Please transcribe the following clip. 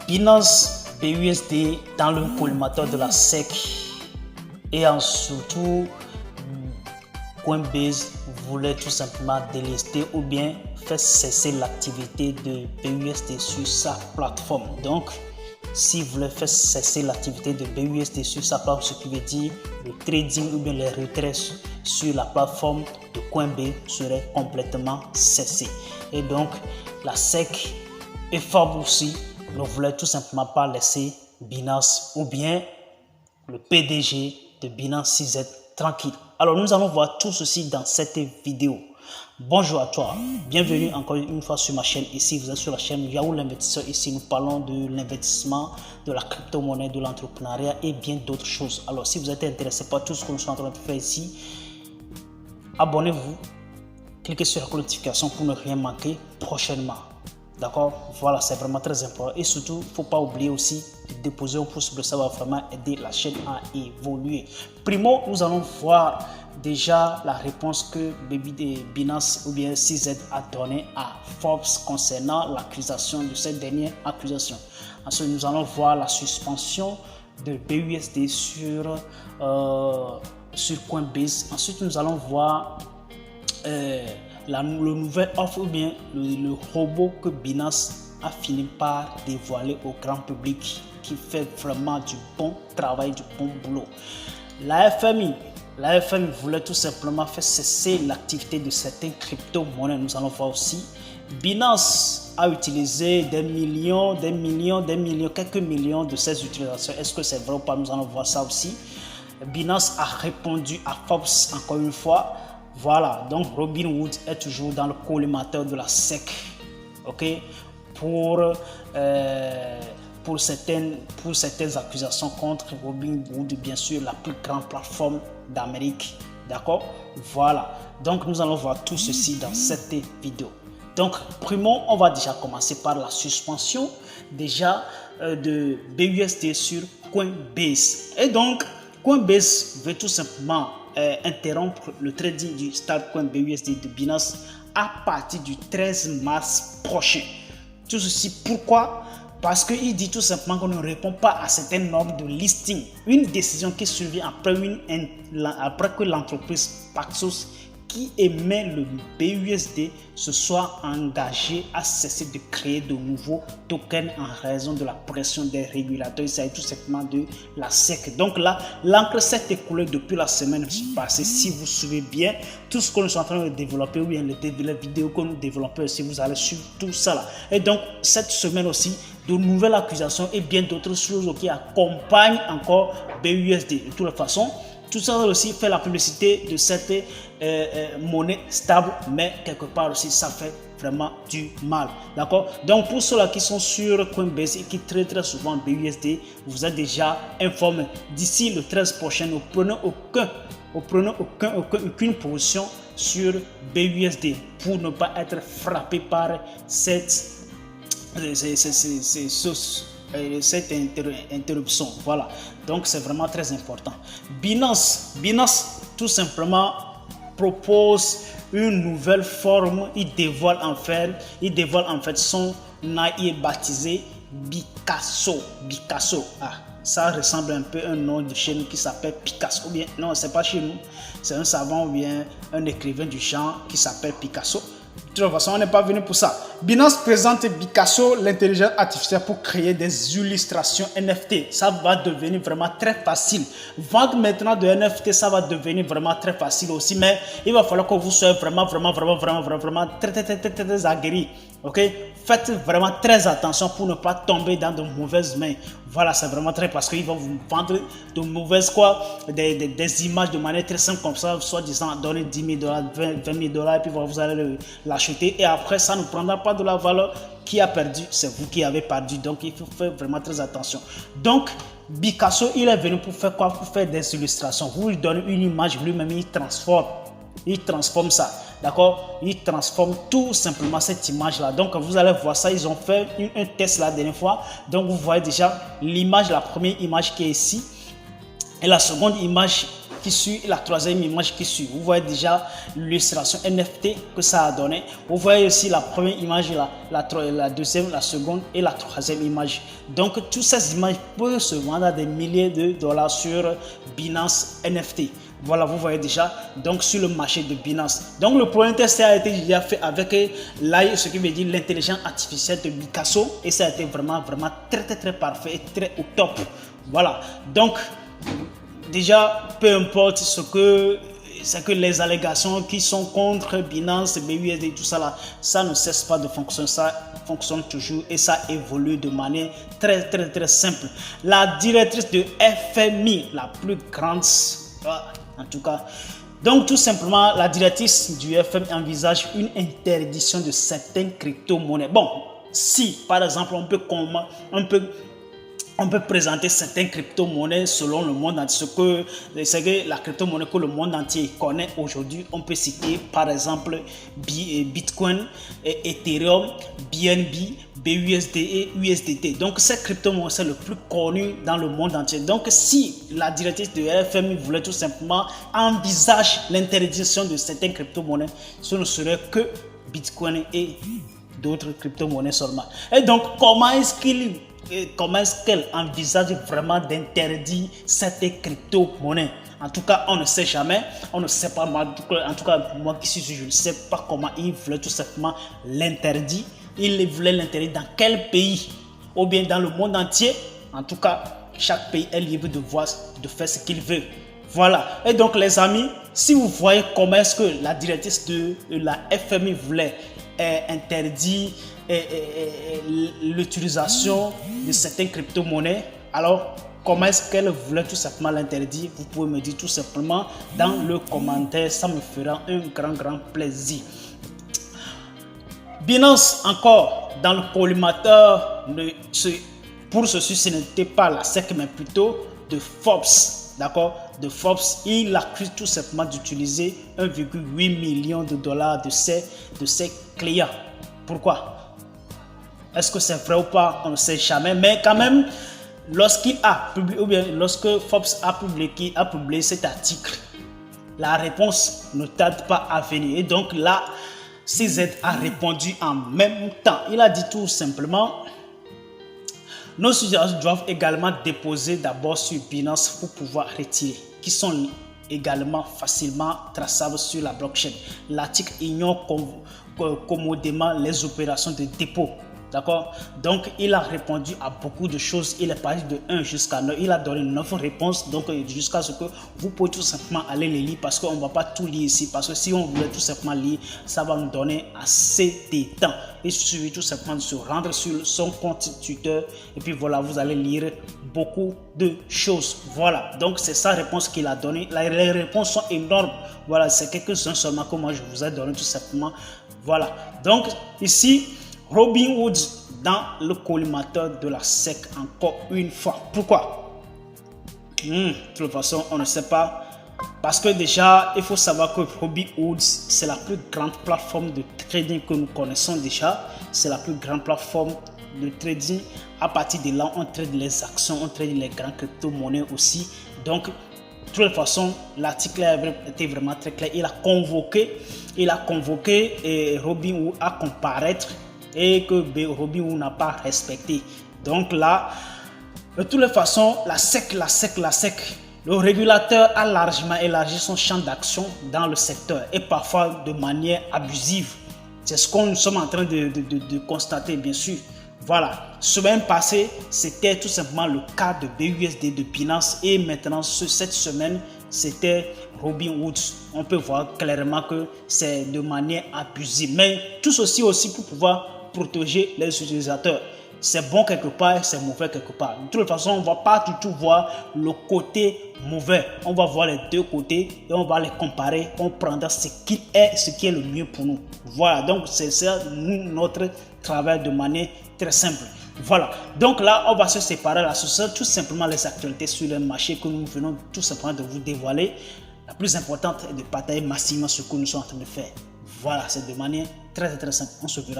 Binance BUSD dans le collimateur de la SEC et surtout Coinbase voulait tout simplement délester ou bien faire cesser l'activité de BUSD sur sa plateforme. Donc, s'il voulait faire cesser l'activité de BUSD sur sa plateforme, ce qui veut dire le trading ou bien les retraits sur la plateforme de Coinbase serait complètement cessé. Et donc, la SEC et Forbes aussi ne voulait tout simplement pas laisser Binance ou bien le PDG de Binance CZ tranquille. Alors, nous allons voir tout ceci dans cette vidéo. Bonjour à toi, bienvenue encore une fois sur ma chaîne. Ici, vous êtes sur la chaîne Yahoo l'investisseur. Ici, nous parlons de l'investissement, de la crypto-monnaie, de l'entrepreneuriat et bien d'autres choses. Alors, si vous êtes intéressé par tout ce que nous sommes en train de faire ici, abonnez-vous, cliquez sur la notification pour ne rien manquer prochainement. D'accord, voilà, c'est vraiment très important. Et surtout, il ne faut pas oublier aussi de déposer un pouce bleu, ça va vraiment aider la chaîne à évoluer. Primo, nous allons voir déjà la réponse que Binance ou bien CZ a donnée à Forbes concernant l'accusation de cette dernière accusation. Ensuite, nous allons voir la suspension de BUSD sur Coinbase. Ensuite, nous allons voir le nouvel offre ou bien le robot que Binance a fini par dévoiler au grand public qui fait vraiment du bon travail, du bon boulot. La FMI voulait tout simplement faire cesser l'activité de certaines crypto-monnaies. Nous allons voir aussi. Binance a utilisé des millions, quelques millions de ces utilisations. Est-ce que c'est vrai ou pas? Nous allons voir ça aussi. Binance a répondu à Forbes encore une fois. Voilà, donc Robinhood est toujours dans le collimateur de la SEC, ok, pour certaines accusations contre Robinhood, bien sûr, la plus grande plateforme d'Amérique, d'accord. Voilà, donc nous allons voir tout ceci dans cette vidéo. Donc, primo, on va déjà commencer par la suspension déjà de BUSD sur Coinbase. Et donc, Coinbase veut tout simplement interrompre le trading du stablecoin BUSD de Binance à partir du 13 mars prochain. Tout ceci pourquoi? Parce qu'il dit tout simplement qu'on ne répond pas à certaines normes de listing. Une décision qui survient après que l'entreprise Paxos qui émet le BUSD se soit engagé à cesser de créer de nouveaux tokens en raison de la pression des régulateurs. Il s'agit tout simplement de la SEC. Donc là, l'encre s'est écoulée depuis la semaine passée. Si vous suivez bien tout ce que nous sommes en train de développer ou bien les vidéos que nous développons aussi, vous allez suivre tout ça là. Et donc, cette semaine aussi, de nouvelles accusations et bien d'autres choses qui accompagnent encore BUSD. De toute façon, tout ça aussi fait la publicité de cette monnaie stable, mais quelque part aussi ça fait vraiment du mal, d'accord. Donc pour ceux-là qui sont sur Coinbase et qui très souvent BUSD, vous êtes déjà informés. D'ici le 13 prochain, ne prenez aucune position sur BUSD pour ne pas être frappé par cette interruption. Voilà, donc c'est vraiment très important. Binance tout simplement propose une nouvelle forme. Il dévoile en fait son AI baptisé Picasso. Ça ressemble un peu à un nom de chez nous qui s'appelle Picasso. Ou bien non, c'est pas chez nous, c'est un savant ou bien un écrivain du genre qui s'appelle Picasso. De toute façon, on n'est pas venu pour ça. Binance présente Picasso, l'intelligence artificielle, pour créer des illustrations NFT. Ça va devenir vraiment très facile. Vendre maintenant de NFT, ça va devenir vraiment très facile aussi. Mais il va falloir que vous soyez vraiment très aguerri. Ok? Faites vraiment très attention pour ne pas tomber dans de mauvaises mains. Voilà, c'est vraiment très parce qu'ils vont vous vendre de mauvaises des images de manière très simple comme ça, soit disant donner 10 000 $, 20 000 $, et puis vous allez l'acheter et après ça ne prendra pas de la valeur. Qui a perdu? C'est vous qui avez perdu. Donc il faut faire vraiment très attention. Donc Picasso, il est venu pour faire quoi? Pour faire des illustrations. Vous lui donnez une image, lui-même il transforme ça. D'accord, il transforme tout simplement cette image là. Donc vous allez voir ça, ils ont fait un test la dernière fois. Donc vous voyez déjà l'image, la première image qui est ici et la seconde image qui suit et la troisième image qui suit. Vous voyez déjà l'illustration NFT que ça a donné. Vous voyez aussi la première image, la deuxième, la seconde et la troisième image. Donc toutes ces images peuvent se vendre à des milliers de dollars sur Binance NFT. Voilà, vous voyez déjà, donc sur le marché de Binance. Donc le premier test a été déjà fait avec l'AI, ce qui veut dire l'intelligence artificielle de Picasso, et ça a été vraiment très parfait et très au top. Voilà, donc déjà, peu importe c'est que les allégations qui sont contre Binance, BUSD, tout ça là, ça ne cesse pas de fonctionner, ça fonctionne toujours et ça évolue de manière très simple. La directrice de FMI, la plus grande, en tout cas, donc tout simplement, la directrice du FMI envisage une interdiction de certaines crypto-monnaies. Bon, si par exemple on peut présenter certaines crypto-monnaies selon le monde entier. C'est que la crypto-monnaie que le monde entier connaît aujourd'hui, on peut citer par exemple Bitcoin, Ethereum, BNB, BUSD et USDT. Donc ces crypto-monnaies, c'est le plus connu dans le monde entier. Donc si la directrice de FMI voulait tout simplement envisager l'interdiction de certaines crypto-monnaies, ce ne serait que Bitcoin et d'autres crypto-monnaies seulement. Et donc comment est-ce qu'elle envisage vraiment d'interdire cette crypto-monnaie? En tout cas, on ne sait jamais, on ne sait pas, en tout cas, moi qui suis, je ne sais pas comment il voulait tout simplement l'interdire. Il voulait l'interdire dans quel pays? Ou bien dans le monde entier? En tout cas, chaque pays est libre de faire ce qu'il veut. Voilà. Et donc, les amis, si vous voyez comment est-ce que la directrice de la FMI voulait interdire l'utilisation de certaines crypto-monnaies, alors comment est-ce qu'elle voulait tout simplement l'interdire? Vous pouvez me dire tout simplement dans le commentaire, ça me fera un grand plaisir. Binance encore dans le collimateur, pour ceci ce n'était pas la SEC mais plutôt de Forbes, d'accord, de Forbes. Il accuse tout simplement d'utiliser 1,8 million de dollars de ses clients. Pourquoi? Est-ce que c'est vrai ou pas? On ne sait jamais, mais quand même, lorsqu'il a publié, ou bien lorsque Forbes a publié cet article, la réponse ne tarde pas à venir. Et donc là, CZ a répondu en même temps. Il a dit tout simplement: nos utilisateurs doivent également déposer d'abord sur Binance pour pouvoir retirer, qui sont également facilement traçables sur la blockchain. L'article ignore commodément les opérations de dépôt. D'accord? Donc, il a répondu à beaucoup de choses. Il est parti de 1 jusqu'à 9. Il a donné 9 réponses. Donc, jusqu'à ce que vous pouvez tout simplement aller les lire parce qu'on ne va pas tout lire ici. Parce que si on voulait tout simplement lire, ça va nous donner assez de temps. Il suffit tout simplement de se rendre sur son compte Twitter. Et puis voilà, vous allez lire beaucoup de choses. Voilà. Donc, c'est sa réponse qu'il a donnée. Les réponses sont énormes. Voilà, c'est quelques-uns seulement que moi je vous ai donné tout simplement. Voilà. Donc, ici, Robinhood dans le collimateur de la SEC encore une fois. Pourquoi? De toute façon, on ne sait pas. Parce que déjà, il faut savoir que Robinhood, c'est la plus grande plateforme de trading que nous connaissons déjà. C'est la plus grande plateforme de trading. À partir de là, on trade les actions, on trade les grandes crypto-monnaies aussi. Donc, de toute façon, l'article était vraiment très clair. Il a convoqué Robinhood à comparaître et que Robinhood n'a pas respecté. Donc là, de toutes les façons, la SEC, le régulateur a largement élargi son champ d'action dans le secteur et parfois de manière abusive. C'est ce que nous sommes en train de constater, bien sûr. Voilà, semaine passée, c'était tout simplement le cas de BUSD de Binance et maintenant, cette semaine, c'était Robinhood. On peut voir clairement que c'est de manière abusive. Mais tout ceci aussi pour pouvoir protéger les utilisateurs. C'est bon quelque part, c'est mauvais quelque part. De toute façon, on ne va pas du tout voir le côté mauvais. On va voir les deux côtés et on va les comparer. On prendra ce qui est le mieux pour nous. Voilà, donc c'est ça notre travail de manière très simple. Voilà, donc là, on va se séparer là. Ce sont tout simplement les actualités sur le marché que nous venons tout simplement de vous dévoiler. La plus importante est de partager massivement ce que nous sommes en train de faire. Voilà, c'est de manière très simple. On se verra.